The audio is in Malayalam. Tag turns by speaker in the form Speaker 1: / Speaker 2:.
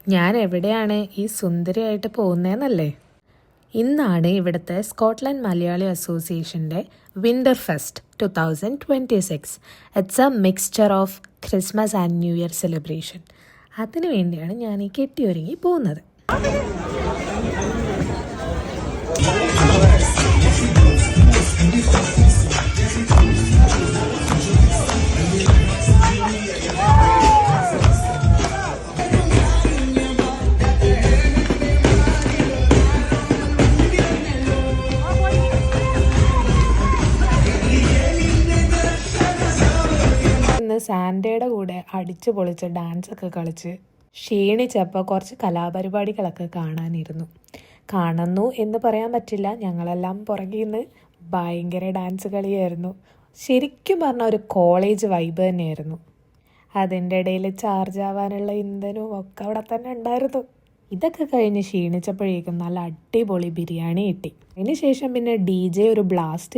Speaker 1: ഞാൻ എവിടെയാണ് ഈ സുന്ദരിയായിട്ട് പോകുന്നതെന്നല്ലേ? ഇന്നാണ് ഇവിടുത്തെ സ്കോട്ട്ലൻഡ് മലയാളി അസോസിയേഷൻ്റെ winter fest 2026. It's A mixture of Christmas and new year celebration. അതിനു വേണ്ടിയാണ് ഞാൻ ഈ കെട്ടിയൊരുങ്ങി പോകുന്നത്. സാൻഡയുടെ കൂടെ അടിച്ചു പൊളിച്ച് ഡാൻസൊക്കെ കളിച്ച് ക്ഷീണിച്ചപ്പോൾ കുറച്ച് കലാപരിപാടികളൊക്കെ കാണുന്നു എന്ന് പറയാൻ പറ്റില്ല. ഞങ്ങളെല്ലാം പുറകിൽ നിന്ന് ഭയങ്കര ഡാൻസ് കളിയായിരുന്നു. ശരിക്കും പറഞ്ഞാൽ ഒരു കോളേജ് വൈബ് തന്നെയായിരുന്നു. അതിൻ്റെ ഇടയിൽ ചാർജ് ആവാനുള്ള ഇന്ധനവും ഒക്കെ അവിടെ തന്നെ ഉണ്ടായിരുന്നു. ഇതൊക്കെ കഴിഞ്ഞ് ക്ഷീണിച്ചപ്പോഴേക്കും നല്ല അടിപൊളി ബിരിയാണി കിട്ടി. അതിന് ശേഷം പിന്നെ DJ ഒരു ബ്ലാസ്റ്റ്